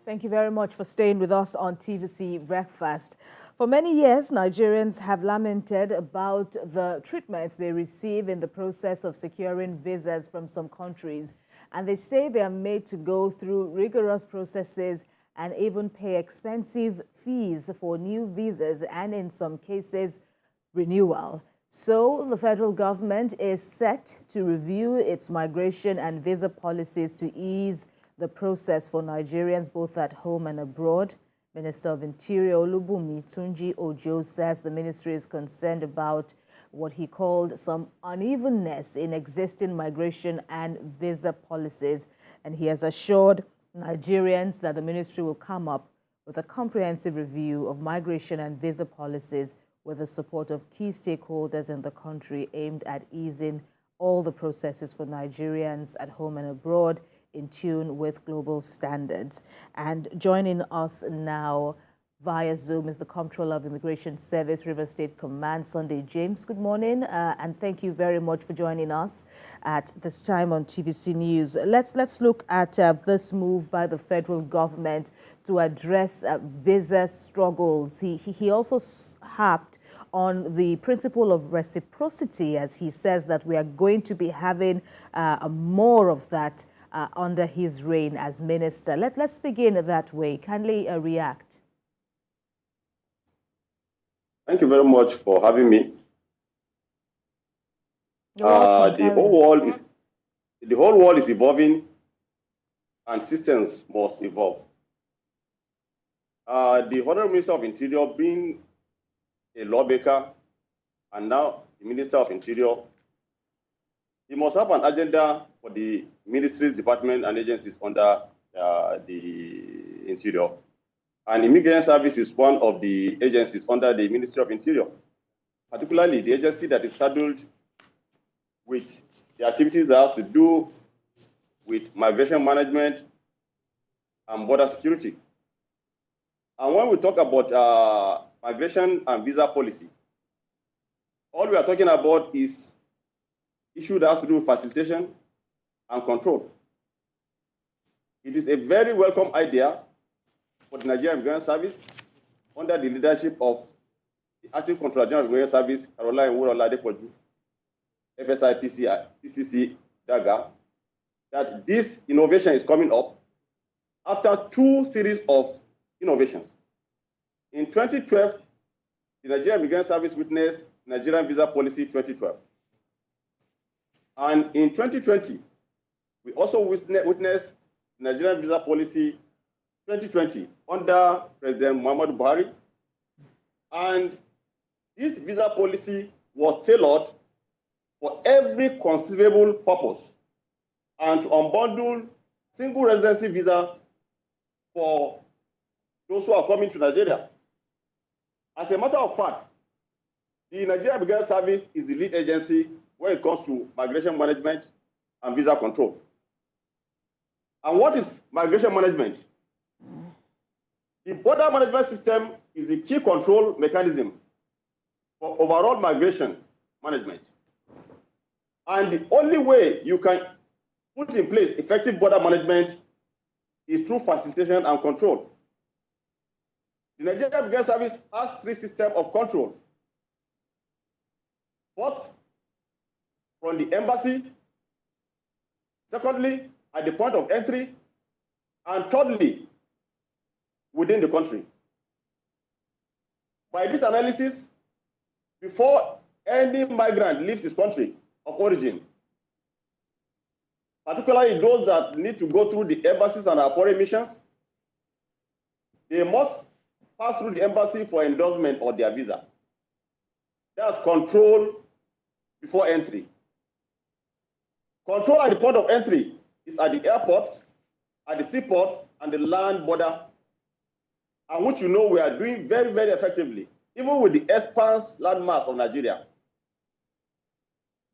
Thank you very much for staying with us on TVC Breakfast. For many years, Nigerians have lamented about the treatments they receive in the process of securing visas from some countries. And they say they are made to go through rigorous processes and even pay expensive fees for new visas and, in some cases, renewal. So the federal government is set to review its migration and visa policies to ease the process for Nigerians both at home and abroad. Minister of Interior Olubunmi Tunji Ojo says the ministry is concerned about what he called some unevenness in existing migration and visa policies. And he has assured Nigerians that the ministry will come up with a comprehensive review of migration and visa policies with the support of key stakeholders in the country aimed at easing all the processes for Nigerians at home and abroad in tune with global standards. And joining us now via Zoom is the Comptroller of Immigration Service, River State Command, Sunday James. Good morning, and thank you very much for joining us at this time on TVC News. Let's look at this move by the federal government to address visa struggles. He also harped on the principle of reciprocity, as he says that we are going to be having more of that under his reign as minister. Let's begin that way. Kindly react. Thank you very much for having me. You're welcome, the whole world is evolving, and systems must evolve. The Honorable Minister of Interior, being a lawmaker and now the Minister of Interior, he must have an agenda for the ministries, department, and agencies under the Interior. And Immigration Service is one of the agencies under the Ministry of Interior, particularly the agency that is saddled with the activities that have to do with migration management and border security. And when we talk about migration and visa policy, all we are talking about is issue that has to do with facilitation and control. It is a very welcome idea for the Nigerian Immigration Service under the leadership of the Acting Comptroller General of Immigration Service, Caroline Wuroladepoju, FSI PCC Daga, that this innovation is coming up after two series of innovations. In 2012, the Nigerian Immigration Service witnessed Nigerian Visa Policy 2012. And in 2020, we also witnessed Nigerian Visa Policy 2020 under President Muhammadu Buhari. And this visa policy was tailored for every conceivable purpose and to unbundle single residency visa for those who are coming to Nigeria. As a matter of fact, the Nigerian Immigration Service is the lead agency when it comes to migration management and visa control. And what is migration management? The border management system is the key control mechanism for overall migration management. And the only way you can put in place effective border management is through facilitation and control. The Nigerian Immigration Service has three systems of control. First, from the embassy. Secondly, at the point of entry. And thirdly, within the country. By this analysis, before any migrant leaves his country of origin, particularly those that need to go through the embassies and our foreign missions, they must pass through the embassy for endorsement of their visa. That's control before entry. Control at the point of entry is at the airports, at the seaports, and the land border, and which we are doing very, very effectively, even with the expanse landmass of Nigeria.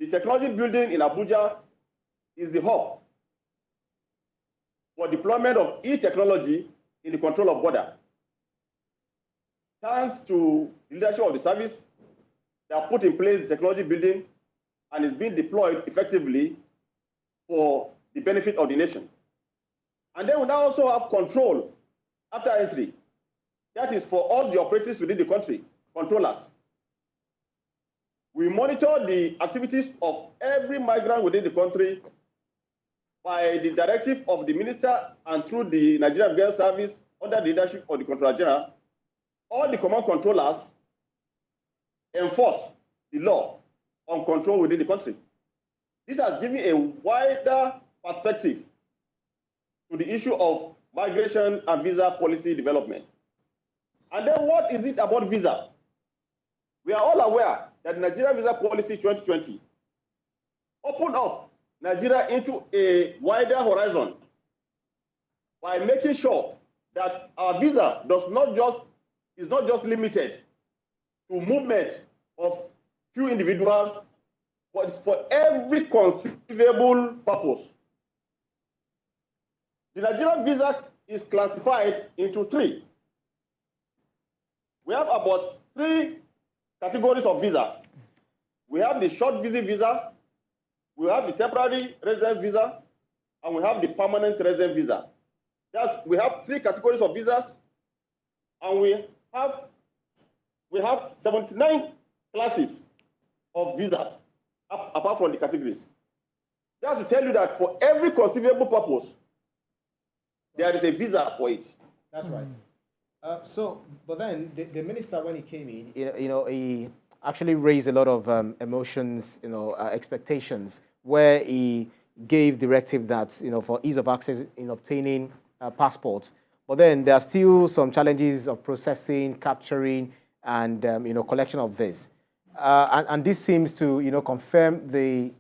The technology building in Abuja is the hub for deployment of e-technology in the control of border. Thanks to the leadership of the service, they have put in place the technology building and is being deployed effectively for the benefit of the nation. And then we now also have control after entry. That is for all the operators within the country, controllers. We monitor the activities of every migrant within the country by the directive of the minister and through the Nigerian Immigration Service under the leadership of the Comptroller General. All the command controllers enforce the law on control within the country. This has given a wider perspective to the issue of migration and visa policy development. And then what is it about visa? We are all aware that the Nigeria Visa Policy 2020 opened up Nigeria into a wider horizon by making sure that our visa is not just limited to movement of few individuals, but it's for every conceivable purpose. The Nigerian visa is classified into three. We have about three categories of visa. We have the short visit visa, we have the temporary resident visa, and we have the permanent resident visa. We have three categories of visas, and we have 79 classes of visas, apart from the categories. Just to tell you that for every conceivable purpose, there is a visa for it. That's right. But then the minister, when he came in, he actually raised a lot of emotions, expectations, where he gave directive that, for ease of access in obtaining passports. But then there are still some challenges of processing, capturing, and collection of this. And this seems to confirm the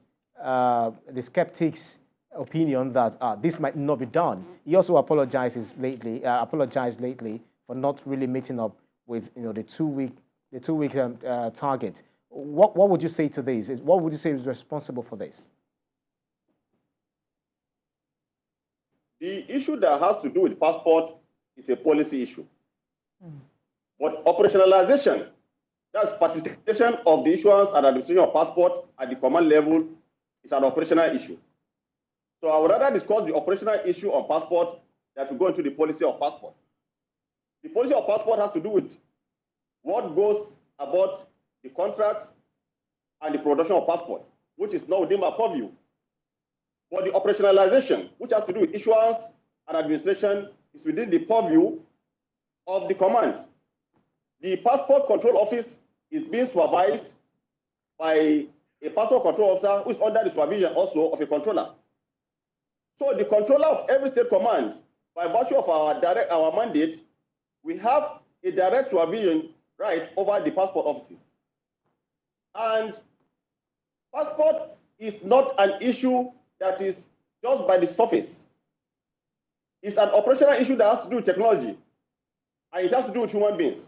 skeptics' opinion that this might not be done. He also apologized lately for not really meeting up with the two-week target. What would you say to this? What would you say is responsible for this? The issue that has to do with passport is a policy issue. But operationalization, that's facilitation of the issuance and administration of passport at the command level, is an operational issue. So I would rather discuss the operational issue on passport than to go into the policy of passport. The policy of passport has to do with what goes about the contracts and the production of passport, which is not within my purview. But the operationalization, which has to do with issuance and administration, is within the purview of the command. The Passport Control Office is being supervised by a passport control officer who is under the supervision also of a controller. So the controller of every state command, by virtue of our mandate, we have a direct supervision right over the passport offices. And passport is not an issue that is just by the surface. It's an operational issue that has to do with technology, and it has to do with human beings.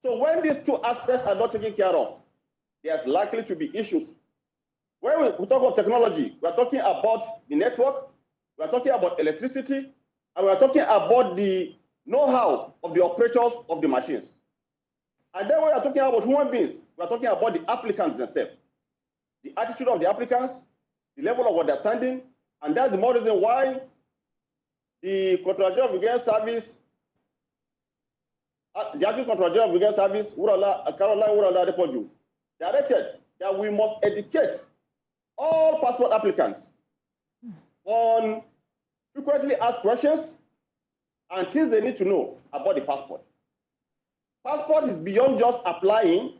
So when these two aspects are not taken care of, there's likely to be issues. When we talk about technology, we are talking about the network, we are talking about electricity, and we are talking about the know-how of the operators of the machines. And then when we are talking about human beings, we are talking about the applicants themselves, the attitude of the applicants, the level of understanding, and that's the more reason why the Comptroller of Immigration Service, the acting Comptroller of Immigration Service, Caroline Wurala Depoju, directed that we must educate all passport applicants on frequently asked questions and things they need to know about the passport. Passport is beyond just applying,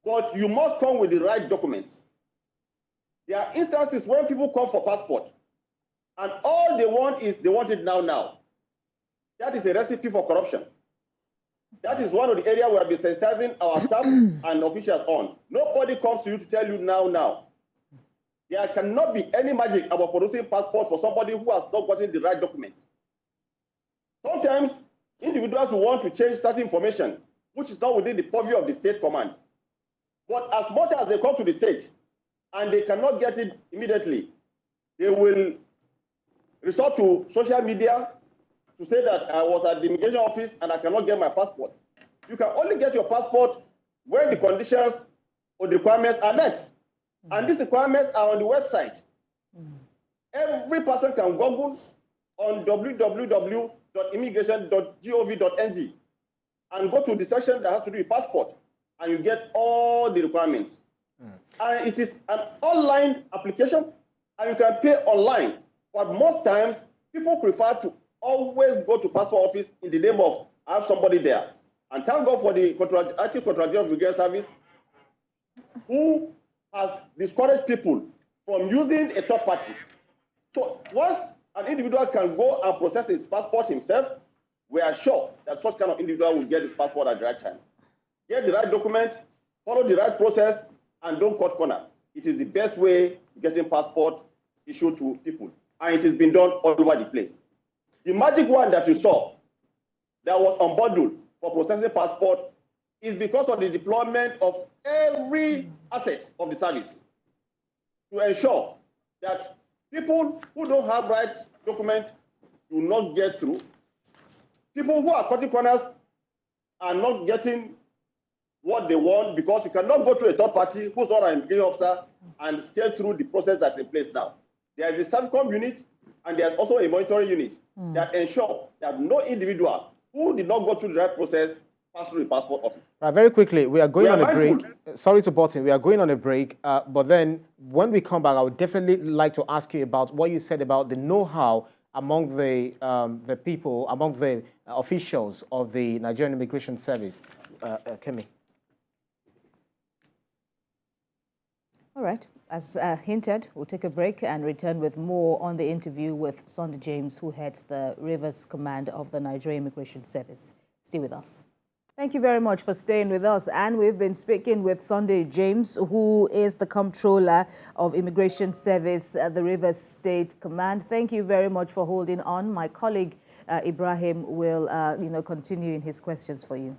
but you must come with the right documents. There are instances when people come for passport, and all they want is they want it now. That is a recipe for corruption. That is one of the areas we have been sensitizing our staff and officials on. Nobody comes to you to tell you now. There cannot be any magic about producing passports for somebody who has not gotten the right documents. Sometimes individuals will want to change certain information, which is not within the purview of the state command. But as much as they come to the state and they cannot get it immediately, they will resort to social media to say that I was at the immigration office and I cannot get my passport. You can only get your passport when the conditions or the requirements are met. And these requirements are on the website. Every person can Google on www.nicv.gov.ng www.immigration.gov.ng and go to the section that has to do with passport, and you get all the requirements. And it is an online application, and you can pay online. But most times, people prefer to always go to passport office in the name of have somebody there. And thank God for the Comptroller of Immigration Service, who has discouraged people from using a third party. So once an individual can go and process his passport himself, we are sure that such kind of individual will get his passport at the right time. Get the right document, follow the right process, and don't cut corner. It is the best way to getting passport issued to people. And it has been done all over the place. The magic one that you saw that was unbundled for processing passport is because of the deployment of every asset of the service to ensure that people who don't have right document do not get through. People who are cutting corners are not getting what they want, because you cannot go to a third party who's not an immigration officer and scale through the process that's in place now. There is a SAMCOM unit, and there's also a monitoring unit that ensure that no individual who did not go through the right process pass through the passport office. Very quickly, we are going on a break. Sorry to butt in. We are going on a break, but then when we come back, I would definitely like to ask you about what you said about the know-how among the people, among the officials of the Nigerian Immigration Service. Kemi. All right. As hinted, we'll take a break and return with more on the interview with Sunday James, who heads the Rivers Command of the Nigerian Immigration Service. Stay with us. Thank you very much for staying with us. And we've been speaking with Sunday James, who is the Comptroller of Immigration Service at the Rivers State Command. Thank you very much for holding on. My colleague Ibrahim will, continue in his questions for you.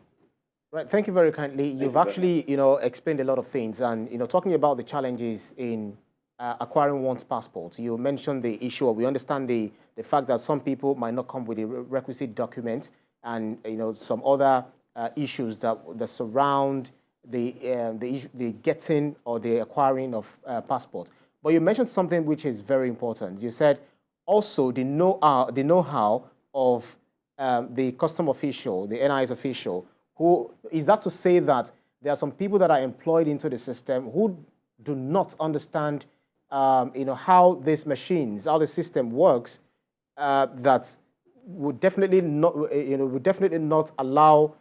Right, thank you very kindly. You've actually, explained a lot of things, and, talking about the challenges in acquiring one's passport. You mentioned the issue of, we understand the fact that some people might not come with the requisite documents, and, some other issues that surround the getting or the acquiring of passport. But you mentioned something which is very important. You said also the know-how of the custom official, the NIS official. Who is that to say that there are some people that are employed into the system who do not understand, how these machines, how the system works, that would definitely not allow,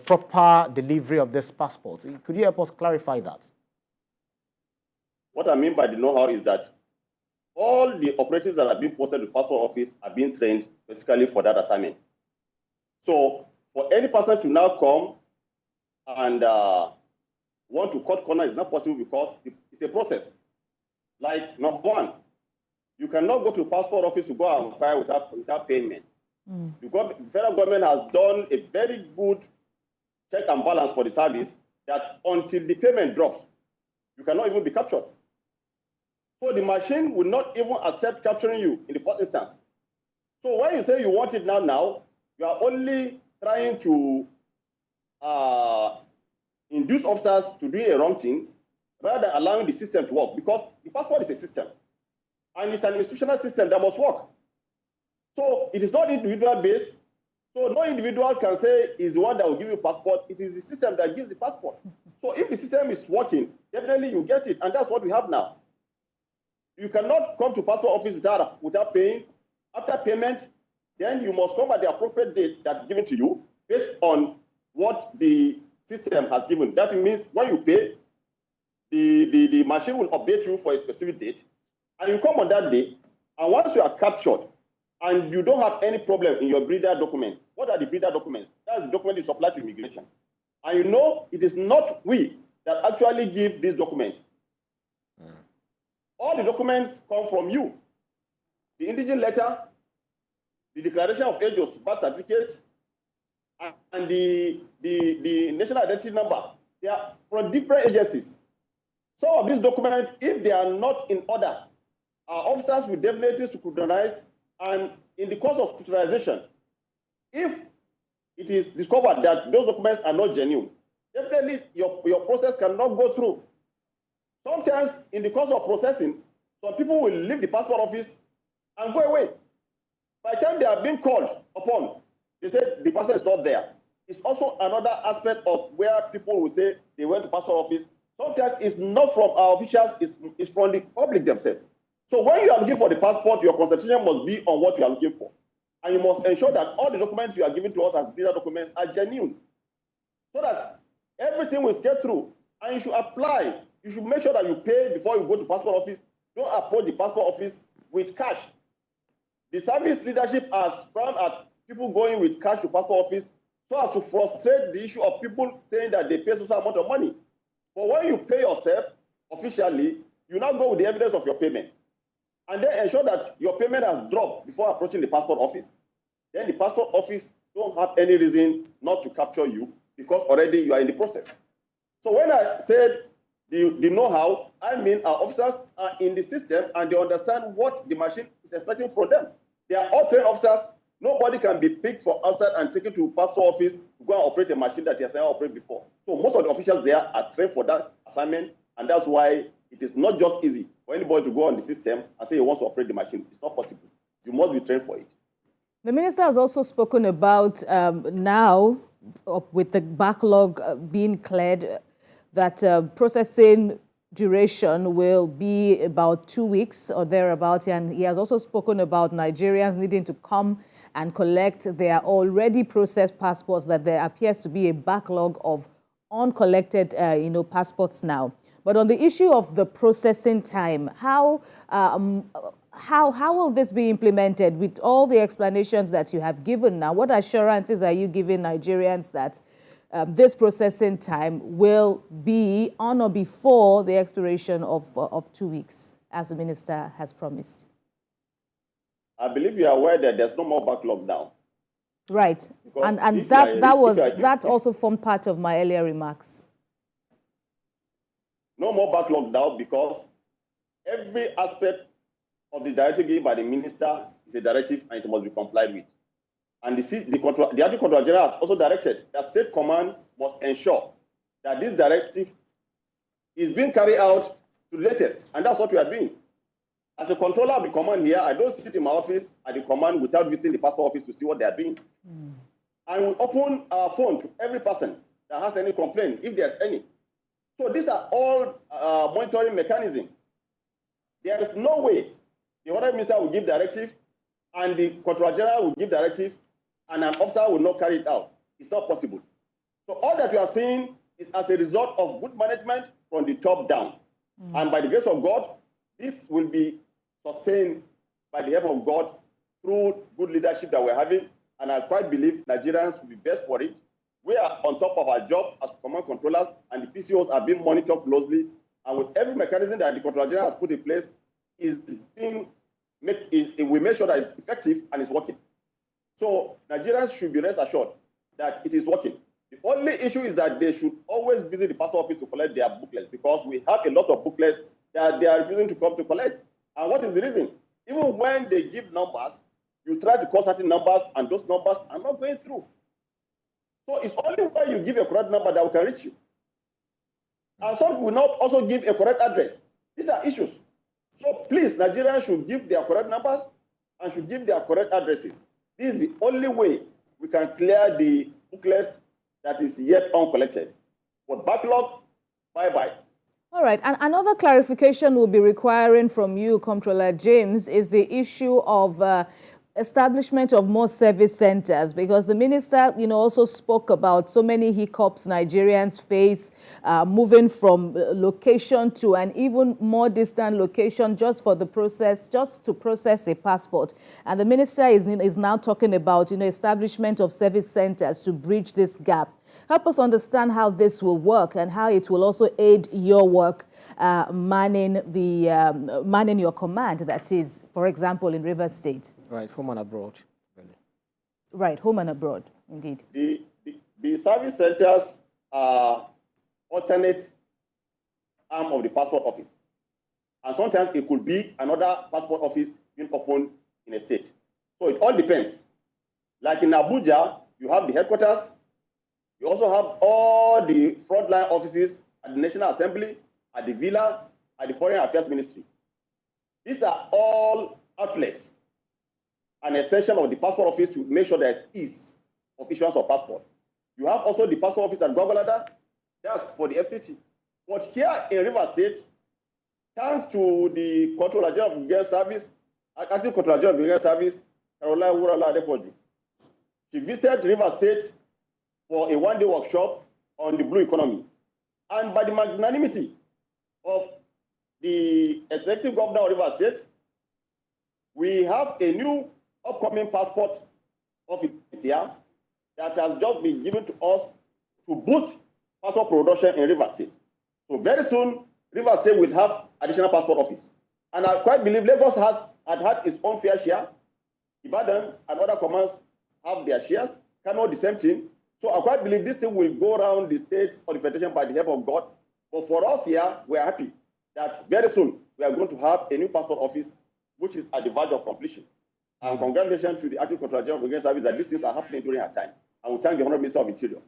proper delivery of this passport. Could you help us clarify that? What I mean by the know-how is that all the operatives that have been posted to the passport office are being trained basically for that assignment. So for any person to now come and want to cut corner is not possible, because it's a process. Like, number one, you cannot go to the passport office to go and acquire without payment. The federal government has done a very good check and balance for the service that until the payment drops, you cannot even be captured. So the machine will not even accept capturing you in the first instance. So when you say you want it now, you are only trying to induce officers to do a wrong thing rather than allowing the system to work, because the passport is a system and it's an institutional system that must work. So it is not individual based. So no individual can say is the one that will give you a passport. It is the system that gives the passport. So if the system is working, definitely you get it, and that's what we have now. You cannot come to passport office without paying. After payment, then you must come at the appropriate date that's given to you based on what the system has given. That means when you pay, the machine will update you for a specific date, and you come on that day, and once you are captured and you don't have any problem in your breeder document, what are the breeder documents? That's the document you supply to immigration. And it is not we that actually give these documents. All the documents come from you. The indigent letter, the declaration of age or birth certificate, and the national identity number. They are from different agencies. Some of these documents, if they are not in order, our officers will definitely scrutinize, and in the course of scrutinization, if it is discovered that those documents are not genuine, definitely your process cannot go through. Sometimes, in the course of processing, some people will leave the passport office and go away. By the time they are being called upon, they said the person is not there. It's also another aspect of where people will say they went to passport office. Sometimes it's not from our officials, it's from the public themselves. So when you are looking for the passport, your concentration must be on what you are looking for. And you must ensure that all the documents you are giving to us as visa documents are genuine, so that everything will get through. And you should apply. You should make sure that you pay before you go to passport office. Don't approach the passport office with cash. The service leadership has frowned at people going with cash to passport office so as to frustrate the issue of people saying that they pay some amount of money. But when you pay yourself officially, you now go with the evidence of your payment. And then ensure that your payment has dropped before approaching the passport office. Then the passport office don't have any reason not to capture you because already you are in the process. So when I said the know-how, I mean our officers are in the system and they understand what the machine is expecting from them. They are all trained officers. Nobody can be picked from outside and taken to passport office to go and operate a machine that he has never operated before. So most of the officials there are trained for that assignment, and that's why it is not just easy for anybody to go on the system and say he wants to operate the machine. It's not possible. You must be trained for it. The minister has also spoken about now, with the backlog being cleared, that processing duration will be about 2 weeks or thereabout. And he has also spoken about Nigerians needing to come and collect their already processed passports, that there appears to be a backlog of uncollected passports now. But on the issue of the processing time, how will this be implemented with all the explanations that you have given now? What assurances are you giving Nigerians that this processing time will be on or before the expiration of 2 weeks, as the minister has promised? I believe you are aware that there's no more backlog now. Right, and that also formed part of my earlier remarks. No more backlog now because every aspect of the directive given by the minister is a directive and it must be complied with. And the Acting Controller General has also directed that State Command must ensure that this directive is being carried out to the latest, and that's what we are doing. As a controller of the command here, I don't sit in my office at the command without visiting the passport office to see what they are doing. And we open our phone to every person that has any complaint, if there's any. So these are all monitoring mechanisms. There is no way the Honorable Minister will give directive and the Controller General will give directive and an officer will not carry it out. It's not possible. So all that we are seeing is as a result of good management from the top down. And by the grace of God, this will be sustained by the help of God through good leadership that we're having. And I quite believe Nigerians will be best for it. We are on top of our job as command controllers, and the PCOs are being monitored closely. And with every mechanism that the Controller General has put in place, we make sure that it's effective and it's working. So Nigerians should be rest assured that it is working. The only issue is that they should always visit the passport office to collect their booklets, because we have a lot of booklets that they are refusing to come to collect. And what is the reason? Even when they give numbers, you try to call certain numbers, and those numbers are not going through. So it's only when you give a correct number that we can reach you. And some will not also give a correct address. These are issues. So please, Nigerians should give their correct numbers and should give their correct addresses. This is the only way we can clear the booklets that is yet uncollected. But backlog, bye-bye. All right, and another clarification we'll be requiring from you, Comptroller James, is the issue of establishment of more service centers, because the minister, also spoke about so many hiccups Nigerians face moving from location to an even more distant location just to process a passport. And the minister is now talking about, establishment of service centers to bridge this gap. Help us understand how this will work and how it will also aid your work manning your command, that is, for example, in Rivers State. Right, home and abroad. Right, home and abroad, indeed. The service centers are alternate arm of the passport office. And sometimes it could be another passport office being opened in a state. So it all depends. Like in Abuja, you have the headquarters. You also have all the frontline offices at the National Assembly, at the Villa, at the Foreign Affairs Ministry. These are all outlets, an extension of the passport office to make sure there's ease of issuance of passport. You have also the passport office at Gwagwalada, that's for the FCT. But here in Rivers State, thanks to the Comptroller of Immigration Service, Acting Comptroller of Immigration Service, Caroline Wurala Adepoju, she visited Rivers State for a one-day workshop on the blue economy. And by the magnanimity of the executive governor of Rivers State, we have a new upcoming passport office here that has just been given to us to boost passport production in Rivers State. So very soon, Rivers State will have additional passport office. And I quite believe Lagos had its own fair share. Ibadan and other commands have their shares. Kano, the same thing. So I quite believe this thing will go around the states or the federation by the help of God. But for us here, we are happy that very soon we are going to have a new passport office, which is at the verge of completion. And congratulations to the Acting Comptroller of Immigration Service that these things are happening during her time. And we thank the Honourable Minister of Interior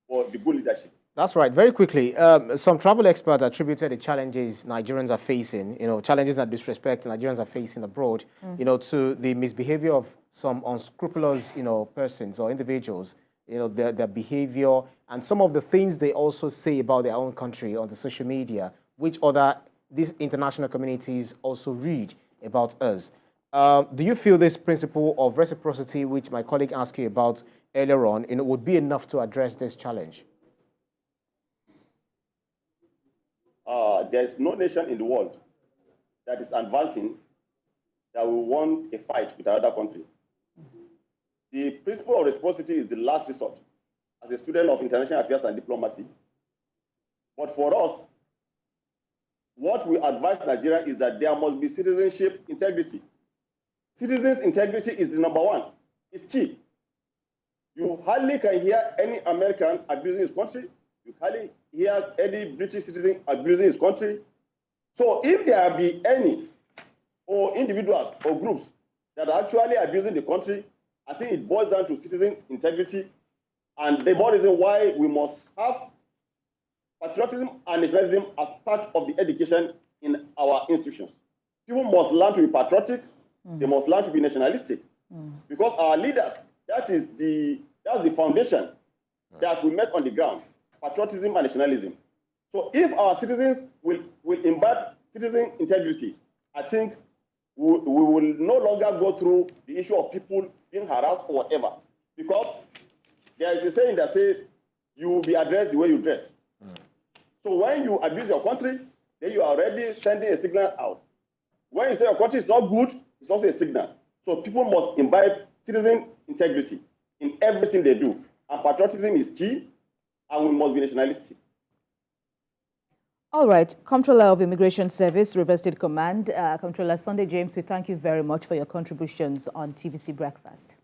for the good leadership. That's right. Very quickly, some travel experts attributed the challenges Nigerians are facing, challenges and disrespect Nigerians are facing abroad, to the misbehavior of some unscrupulous, persons or individuals, their behavior and some of the things they also say about their own country on the social media, which these international communities also read about us. Do you feel this principle of reciprocity, which my colleague asked you about earlier on, would be enough to address this challenge? There's no nation in the world that is advancing that will want a fight with another country. The principle of reciprocity is the last resort as a student of international affairs and diplomacy. But for us, what we advise Nigeria is that there must be citizenship integrity. Citizens' integrity is the number one. It's key. You hardly can hear any American abusing his country. You hardly hear any British citizen abusing his country. So if there be any or individuals or groups that are actually abusing the country, I think it boils down to citizen integrity. And the more reason why we must have patriotism and nationalism as part of the education in our institutions. People must learn to be patriotic. They must learn to be nationalistic. Because our leaders, that's the foundation that we make on the ground. Patriotism and nationalism. So if our citizens will imbibe citizen integrity, I think we will no longer go through the issue of people being harassed or whatever. Because there is a saying that says, you will be addressed the way you dress. So when you abuse your country, then you are already sending a signal out. When you say your country is not good, it's also a signal. So people must imbibe citizen integrity in everything they do. And patriotism is key. And we must be nationalistic. All right. Comptroller of Immigration Service, Rivers State Command, Comptroller Sunday James, we thank you very much for your contributions on TVC Breakfast.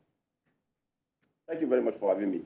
Thank you very much for having me.